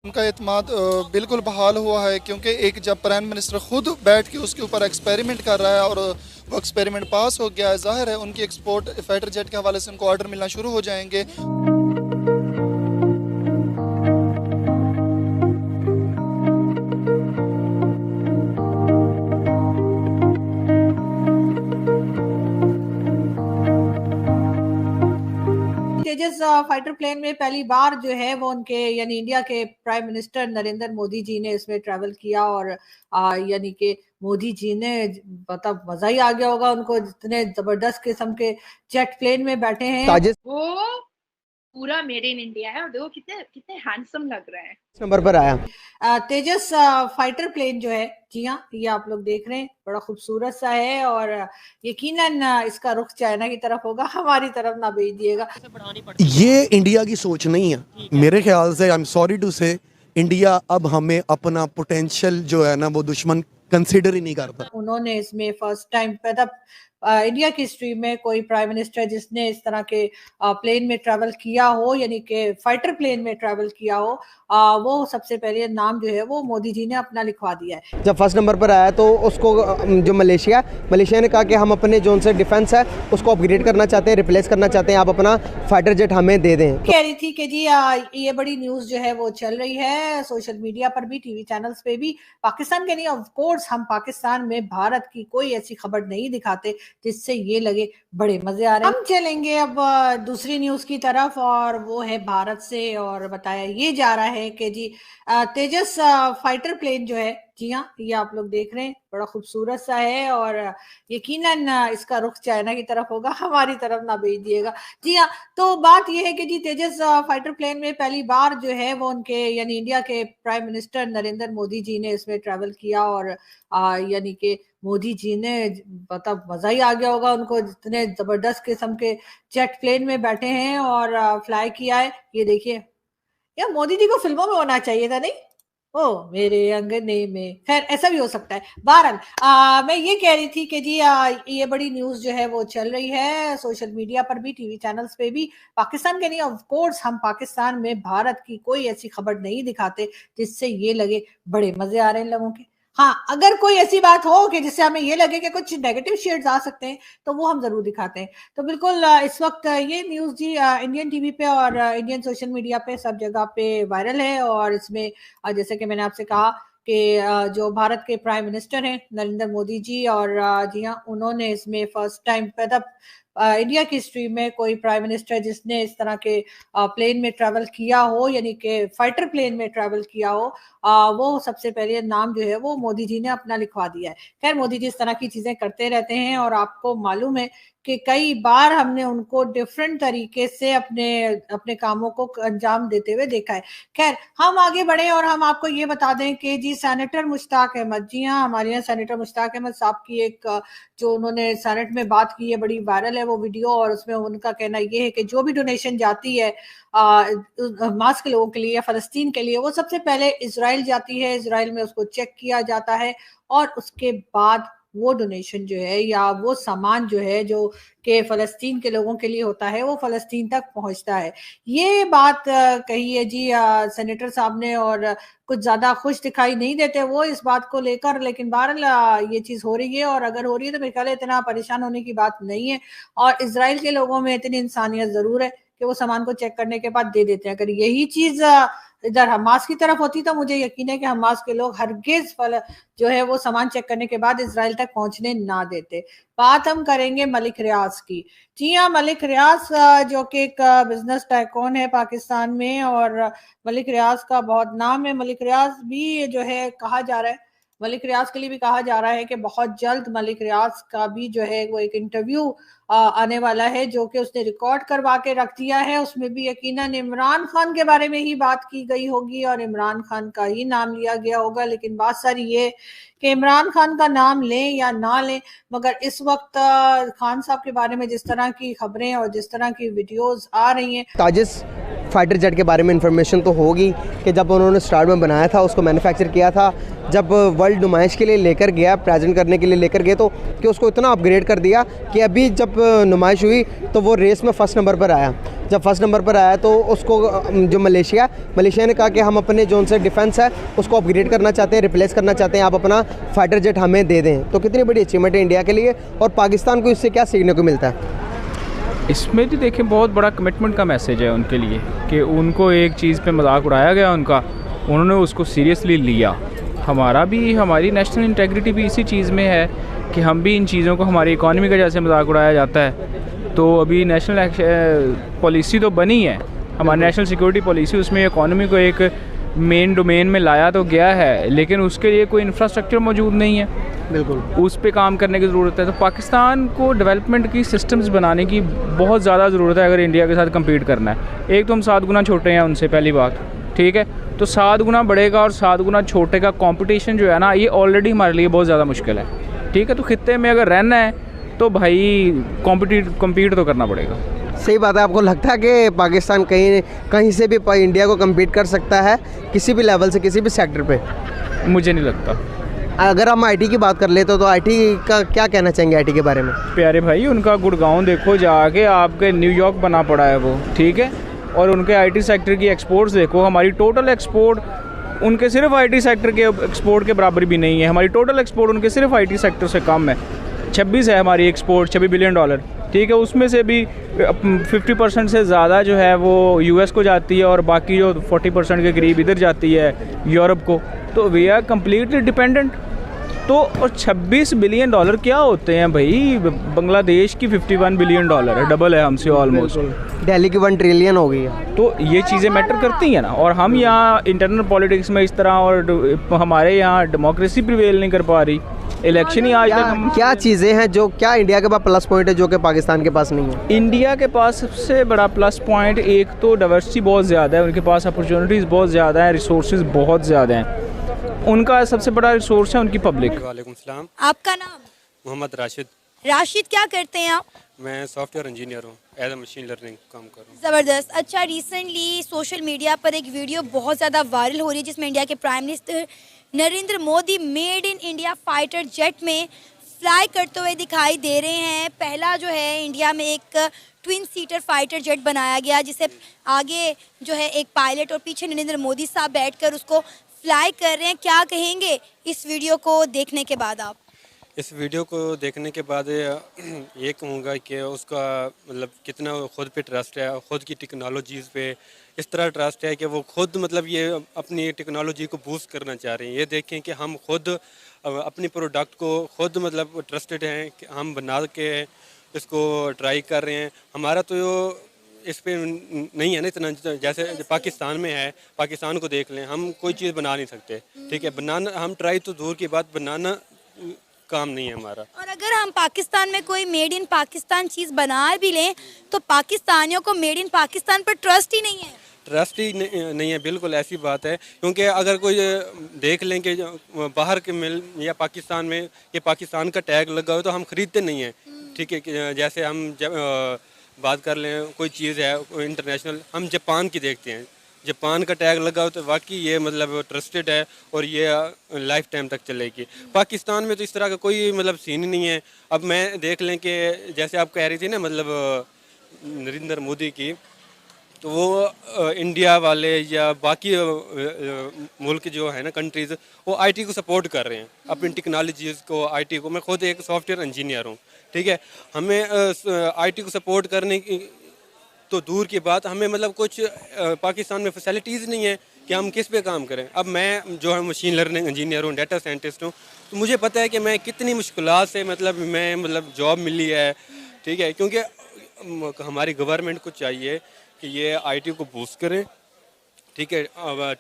उनका एतमाद बिल्कुल बहाल हुआ है, क्योंकि एक जब प्राइम मिनिस्टर खुद बैठ के उसके ऊपर एक्सपेरिमेंट कर रहा है और वो एक्सपेरिमेंट पास हो गया है, जाहिर है उनकी एक्सपोर्ट फाइटर जेट के हवाले से उनको ऑर्डर मिलना शुरू हो जाएंगे। तेजस फाइटर प्लेन में पहली बार जो है वो उनके यानी इंडिया के प्राइम मिनिस्टर नरेंद्र मोदी जी ने इसमें ट्रैवल किया और यानी कि मोदी जी ने मतलब मजा ही आ गया होगा उनको, जितने जबरदस्त किस्म के जेट प्लेन में बैठे हैं। वो पूरा मेड इन इंडिया है और देखो कितने कितने हैंडसम लग रहे हैं। नंबर पर आया तेजस फाइटर प्लेन जो है, जी हाँ, ये आप लोग देख रहे हैं, बड़ा खूबसूरत सा है और यकीनन इसका रुख चाइना की तरफ होगा, हमारी तरफ ना भेज दिएगा। ये इंडिया की सोच नहीं है मेरे ख्याल से। आई एम सॉरी टू से, इंडिया अब हमें अपना पोटेंशियल जो है ना वो दुश्मन कंसीडर ही नहीं करता। उन्होंने इसमें फर्स्ट टाइम इंडिया की हिस्ट्री में कोई प्राइम मिनिस्टर जिसने इस तरह के प्लेन में ट्रैवल किया हो, यानी कि फाइटर प्लेन में ट्रैवल किया हो, वो सबसे पहले नाम जो है वो मोदी जी ने अपना लिखवा दिया है। जब फर्स्ट नंबर पर आया तो उसको जो मलेशिया ने कहा कि हम अपने जोन से डिफेंस है उसको अपग्रेड करना चाहते हैं, रिप्लेस करना चाहते हैं, आप अपना फाइटर जेट हमें दे दें। कह रही थी कि जी ये बड़ी न्यूज जो है वो चल रही है सोशल मीडिया पर भी, टीवी चैनल्स पे भी। पाकिस्तान के नहीं, ऑफ कोर्स हम पाकिस्तान में भारत की कोई ऐसी खबर नहीं दिखाते जिससे ये लगे बड़े मजे आ रहे हैं। हम चलेंगे अब दूसरी न्यूज की तरफ और वो है भारत से, और बताया ये जा रहा है कि जी तेजस फाइटर प्लेन जो है, जी हाँ, ये आप लोग देख रहे हैं, बड़ा खूबसूरत सा है और यकीनन इसका रुख चाइना की तरफ होगा, हमारी तरफ ना भेज दिएगा। जी हाँ, तो बात ये है कि जी तेजस फाइटर प्लेन में पहली बार जो है वो उनके यानी इंडिया के प्राइम मिनिस्टर नरेंद्र मोदी जी ने इसमें ट्रैवल किया और यानी कि मोदी जी ने मतलब मजा ही आ गया होगा उनको, जितने जबरदस्त किस्म के जेट प्लेन में बैठे हैं और फ्लाई किया है। ये देखिए, यार मोदी जी को फिल्मों में होना चाहिए था, नहीं? ओ मेरे अंगने में, खैर ऐसा भी हो सकता है। बहरहाल मैं ये कह रही थी कि जी ये बड़ी न्यूज जो है वो चल रही है सोशल मीडिया पर भी, टीवी चैनल्स पे भी। पाकिस्तान के नहीं, ऑफ कोर्स हम पाकिस्तान में भारत की कोई ऐसी खबर नहीं दिखाते जिससे ये लगे बड़े मजे आ रहे हैं लोगों के। हाँ, अगर कोई ऐसी बात हो कि जिससे हमें ये लगे कि कुछ नेगेटिव शेड्स आ सकते हैं तो वो हम जरूर दिखाते हैं। तो बिल्कुल इस वक्त ये न्यूज जी इंडियन टीवी पे और इंडियन सोशल मीडिया पे सब जगह पे वायरल है और इसमें जैसे कि मैंने आपसे कहा कि जो भारत के प्राइम मिनिस्टर हैं नरेंद्र मोदी जी, और जी हाँ, उन्होंने इसमें फर्स्ट टाइम इंडिया की हिस्ट्री में कोई प्राइम मिनिस्टर जिसने इस तरह के प्लेन में ट्रैवल किया हो, यानी कि फाइटर प्लेन में ट्रैवल किया हो, वो सबसे पहले नाम जो है वो मोदी जी ने अपना लिखवा दिया है। खैर, मोदी जी इस तरह की चीजें करते रहते हैं और आपको मालूम है कि कई बार हमने उनको डिफरेंट तरीके से अपने अपने कामों को अंजाम देते हुए देखा है। खैर, हम आगे बढ़े और हम आपको ये बता दें कि जी सेनेटर मुश्ताक अहमद, जी हाँ, हमारे यहाँ सेनेटर मुश्ताक अहमद साहब की एक जो उन्होंने सेनेट में बात की है, बड़ी वायरल है वो वीडियो, और उसमें उनका कहना ये है कि जो भी डोनेशन जाती है हमास के लोगों के लिए या फलस्तीन के लिए, वो सबसे पहले इजराइल जाती है, इजराइल में उसको चेक किया जाता है और उसके बाद वो डोनेशन जो है या वो सामान जो है जो कि फलस्तीन के लोगों के लिए होता है वो फलस्तीन तक पहुंचता है। ये बात कही है जी सेनेटर साहब ने, और कुछ ज्यादा खुश दिखाई नहीं देते वो इस बात को लेकर, लेकिन बहरहाल ये चीज हो रही है और अगर हो रही है तो मेरे ख्याल इतना परेशान होने की बात नहीं है। और इजराइल के लोगों में इतनी इंसानियत जरूर है कि वो सामान को चेक करने के बाद दे देते हैं। अगर यही चीज इधर हमास की तरफ होती तो मुझे यकीन है कि हमास के लोग हरगिज जो है वो सामान चेक करने के बाद इजराइल तक पहुंचने ना देते। बात हम करेंगे मलिक रियाज की। जी हाँ, मलिक रियाज जो कि एक बिजनेस टाइकून है पाकिस्तान में और मलिक रियाज का बहुत नाम है। मलिक रियाज भी जो है कहा जा रहा है, मलिक रियाज के लिए भी कहा जा रहा है कि बहुत जल्द मलिक रियाज का भी जो है वो एक इंटरव्यू आने वाला है जो कि उसने रिकॉर्ड करवा के रख दिया है। उसमें भी यकीनन इमरान खान के बारे में ही बात की गई होगी और इमरान खान का ही नाम लिया गया होगा, लेकिन बात सारी ये कि इमरान खान का नाम लें या ना लें, मगर इस वक्त खान साहब के बारे में जिस तरह की खबरें और जिस तरह की वीडियोस आ रही हैं, ताजिस फाइटर जेट के बारे में इंफॉर्मेशन तो होगी कि जब उन्होंने स्टार्ट में बनाया था, उसको मैन्युफैक्चर किया था, जब वर्ल्ड नुमाइश के लिए लेकर गया, प्रेजेंट करने के लिए लेकर गए, तो कि उसको इतना अपग्रेड कर दिया कि अभी जब नुमाइश हुई तो वो रेस में फर्स्ट नंबर पर आया। जब फर्स्ट नंबर पर आया तो उसको जो मलेशिया ने कहा कि हम अपने जो उनसे डिफेंस है उसको अपग्रेड करना चाहते हैं, रिप्लेस करना चाहते हैं, आप अपना फाइटर जेट हमें दे दें। तो कितनी बड़ी अचीवमेंट है इंडिया के लिए, और पाकिस्तान को इससे क्या सीखने को मिलता है? इसमें भी देखिए बहुत बड़ा कमिटमेंट का मैसेज है उनके लिए कि उनको एक चीज़ पे मजाक उड़ाया गया उनका, उन्होंने उसको सीरियसली लिया। हमारी नेशनल इंटेग्रिटी भी इसी चीज़ में है कि हम भी इन चीज़ों को, हमारी इकॉनमी का जैसे मजाक उड़ाया जाता है, तो अभी नेशनल पॉलिसी तो बनी है हमारी नेशनल सिक्योरिटी पॉलिसी, उसमें इकॉनमी को एक मेन डोमेन में लाया तो गया है, लेकिन उसके लिए कोई इंफ्रास्ट्रक्चर मौजूद नहीं है। बिल्कुल, उस पे काम करने की ज़रूरत है। तो पाकिस्तान को डेवलपमेंट की सिस्टम्स बनाने की बहुत ज़्यादा ज़रूरत है अगर इंडिया के साथ कम्पीट करना है। एक तो हम 7 गुना छोटे हैं उनसे, पहली बात, ठीक है, तो 7 गुना बढ़ेगा और 7 गुना छोटे का कंपटीशन जो है ना, ये ऑलरेडी हमारे लिए बहुत ज़्यादा मुश्किल है, ठीक है। तो खित्ते में अगर रहना है तो भाई कम्पीट तो करना पड़ेगा। सही बात है। आपको लगता है कि पाकिस्तान कहीं से भी इंडिया को कम्पीट कर सकता है किसी भी लेवल से, किसी भी सेक्टर पे? मुझे नहीं लगता। अगर हम आईटी की बात कर ले तो आईटी का क्या कहना चाहेंगे, आईटी के बारे में? प्यारे भाई, उनका गुड़गांव देखो जाके, आपके न्यूयॉर्क बना पड़ा है वो, ठीक है, और उनके आईटी सेक्टर की एक्सपोर्ट्स देखो, हमारी टोटल एक्सपोर्ट उनके सिर्फ आईटी सेक्टर के एक्सपोर्ट के बराबर भी नहीं है। हमारी टोटल एक्सपोर्ट उनके सिर्फ आईटी सेक्टर से कम है। 26 है हमारी एक्सपोर्ट, $26 बिलियन, ठीक है, उसमें से भी 50% से ज़्यादा जो है वो यूएस को जाती है और बाकी जो 40% के करीब इधर जाती है यूरोप को। तो वी आर कम्प्लीटली डिपेंडेंट। तो और $26 बिलियन क्या होते हैं भाई? बांग्लादेश की $51 बिलियन है, डबल है हमसे ऑलमोस्ट। दिल्ली की 1 ट्रिलियन हो गई है। तो ये चीज़ें मैटर करती हैं ना, और हम यहाँ इंटरनल पॉलिटिक्स में इस तरह, और हमारे यहाँ डेमोक्रेसी प्रिवेल नहीं कर पा रही। इलेक्शन ही आज तक क्या चीज़ें हैं जो, क्या इंडिया के पास प्लस पॉइंट है जो कि पाकिस्तान के पास नहीं है? इंडिया के पास सबसे बड़ा प्लस पॉइंट, एक तो डाइवर्सिटी बहुत ज़्यादा है, उनके पास अपॉर्चुनिटीज़ बहुत ज़्यादा है, रिसोर्सेज बहुत ज़्यादा हैं। उनका सबसे बड़ा रिसोर्स है उनकी पब्लिक। वालेकुम सलाम। आपका नाम? मोहम्मद राशिद। राशिद, क्या करते हैं आप? मैं सॉफ्टवेयर इंजीनियर हूँ, एज अ मशीन लर्निंग काम कर रहा हूँ। ज़बरदस्त। अच्छा, रिसेंटली सोशल मीडिया पर एक वीडियो बहुत ज़्यादा वायरल हो रही है जिसमें इंडिया के prime minister Narendra Modi made in India fighter jet में फ्लाई करते हुए दिखाई दे रहे हैं। पहला जो है इंडिया में एक ट्विन सीटर फाइटर जेट बनाया गया, जिसे आगे जो है एक पायलट और पीछे नरेंद्र मोदी साहब बैठकर उसको फ्लाई कर रहे हैं। क्या कहेंगे इस वीडियो को देखने के बाद आप? इस वीडियो को देखने के बाद ये कहूँगा कि उसका मतलब कितना खुद पे ट्रस्ट है, खुद की टेक्नोलॉजीज़ पे इस तरह ट्रस्ट है कि वो खुद मतलब ये अपनी टेक्नोलॉजी को बूस्ट करना चाह रहे हैं। ये देखें कि हम खुद अपनी प्रोडक्ट को खुद मतलब ट्रस्टेड हैं कि हम बना के इसको ट्राई कर रहे हैं। हमारा तो इस पे नहीं है ना इतना, जैसे पाकिस्तान में है, पाकिस्तान को देख लें, हम कोई चीज़ बना नहीं सकते, ठीक है, बनाना हम ट्राई तो दूर की बात, बनाना काम नहीं है हमारा। और अगर हम पाकिस्तान में कोई मेड इन पाकिस्तान चीज़ बना भी लें तो पाकिस्तानियों को मेड इन पाकिस्तान पर ट्रस्ट ही नहीं है। ट्रस्ट ही नहीं है, बिल्कुल ऐसी बात है। क्योंकि अगर कोई देख लें कि बाहर के मिल या पाकिस्तान में ये पाकिस्तान का टैग लगा हो तो हम ख़रीदते नहीं हैं, ठीक है। जैसे हम जब बात कर लें कोई चीज़ है इंटरनेशनल, हम जापान की देखते हैं, जापान का टैग लगा हो तो वाकई ये मतलब ट्रस्टेड है और ये लाइफ टाइम तक चलेगी। पाकिस्तान में तो इस तरह का कोई मतलब सीन ही नहीं है। अब मैं देख लें कि जैसे आप कह रही थी ना मतलब नरेंद्र मोदी की, तो वो इंडिया वाले या बाकी मुल्क जो है ना कंट्रीज़, वो आईटी को सपोर्ट कर रहे हैं, अपनी टेक्नोलॉजीज़ को, आईटी को। मैं खुद एक सॉफ्टवेयर इंजीनियर हूँ, ठीक है। हमें आईटी को सपोर्ट करने की तो दूर की बात, हमें मतलब कुछ पाकिस्तान में फैसिलिटीज़ नहीं है कि हम किस पे काम करें। अब मैं जो है मशीन लर्निंग इंजीनियर हूँ, डाटा साइंटिस्ट हूँ, तो मुझे पता है कि मैं कितनी मुश्किलात से मतलब जॉब मिली है, ठीक है। क्योंकि हमारी गवर्नमेंट को चाहिए कि ये आईटी को बूस्ट करें, ठीक है,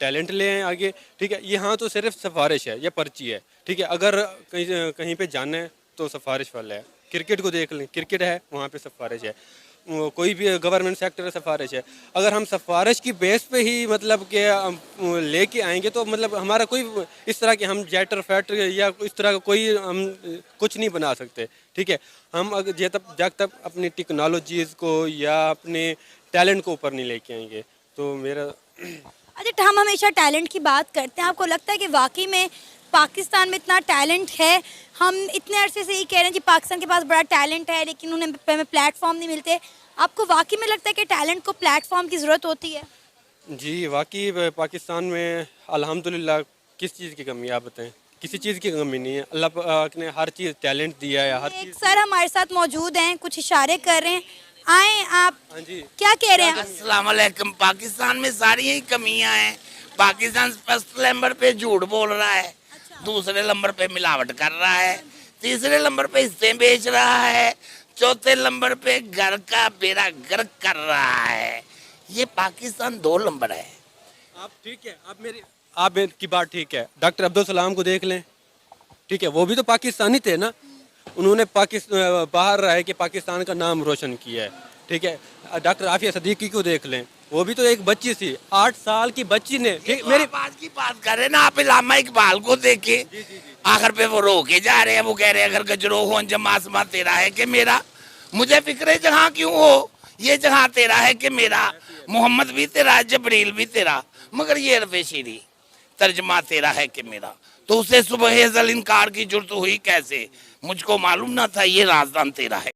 टैलेंट ले आएँ आगे, ठीक है। यहाँ तो सिर्फ सिफारिश है, ये पर्ची है, ठीक है। अगर कहीं पे जाना है तो सिफारिश वाला है। क्रिकेट को देख लें, क्रिकेट है वहाँ पे सिफारिश है, कोई भी गवर्नमेंट सेक्टर सिफारिश है। अगर हम सिफारिश की बेस पे ही मतलब के लेके आएंगे तो मतलब हमारा कोई इस तरह के हम जेटर फैटर या इस तरह का कोई हम कुछ नहीं बना सकते, ठीक है। हम अगर जब तक अपनी टेक्नोलॉजीज़ को या अपने टैलेंट को ऊपर नहीं लेके आएंगे तो मेरा। अच्छा, हम हमेशा टैलेंट की बात करते हैं, आपको लगता है कि वाकई में पाकिस्तान में इतना टैलेंट है? हम इतने अरसे से ही कह रहे हैं कि पाकिस्तान के पास बड़ा टैलेंट है लेकिन उन्हें प्लेटफॉर्म नहीं मिलते। आपको वाकई में लगता है कि टैलेंट को प्लेटफॉर्म की ज़रूरत होती है? जी वाकई पाकिस्तान में अल्हम्दुलिल्लाह किस चीज़ की कमी है आप बताएं? किसी चीज़ की कमी नहीं है। अल्लाह पाक ने हर चीज़ टैलेंट दिया है, हर एक चीज़। सर हमारे साथ मौजूद हैं, कुछ इशारे कर रहे हैं, आए आप। हाँ जी। क्या कह रहे हैं? अस्सलाम वालेकुम। पाकिस्तान में सारी यही कमियां हैं। पाकिस्तान फर्स्ट नंबर पे झूठ बोल रहा है, दूसरे नंबर पे मिलावट कर रहा है, तीसरे नंबर पे हिस्से बेच रहा है, चौथे नंबर पे घर का बेड़ा गर्क कर रहा है। ये पाकिस्तान 2 नंबर है। आप ठीक है, आप की बात ठीक है। डॉक्टर अब्दुल सलाम को देख लें, ठीक है, वो भी तो पाकिस्तानी थे ना। उन्होंने बाहर रह के पाकिस्तान का नाम रोशन किया है, ठीक है। डॉक्टर आफिया सदीकी को देख लें, वो भी तो एक बच्ची थी, 8 साल की बच्ची ने, ठीक। मेरी बात की बात कर रहे हैं ना आप, इलामा इकबाल को देखे, आखिर पे वो रो के जा रहे हैं। वो कह रहे हैं अगर गजरो हो अंजम आसमां तेरा है कि मेरा, मुझे फिक्र जहाँ क्यों हो, ये जहाँ तेरा है कि मेरा, मोहम्मद भी तेरा, जबरील भी तेरा, मगर ये रफ़े शीरी तर्जमा तेरा है कि मेरा। तो उसे सुबह अज़ल इनकार की जुर्त हुई कैसे, मुझको मालूम ना था ये राज़दान तेरा है।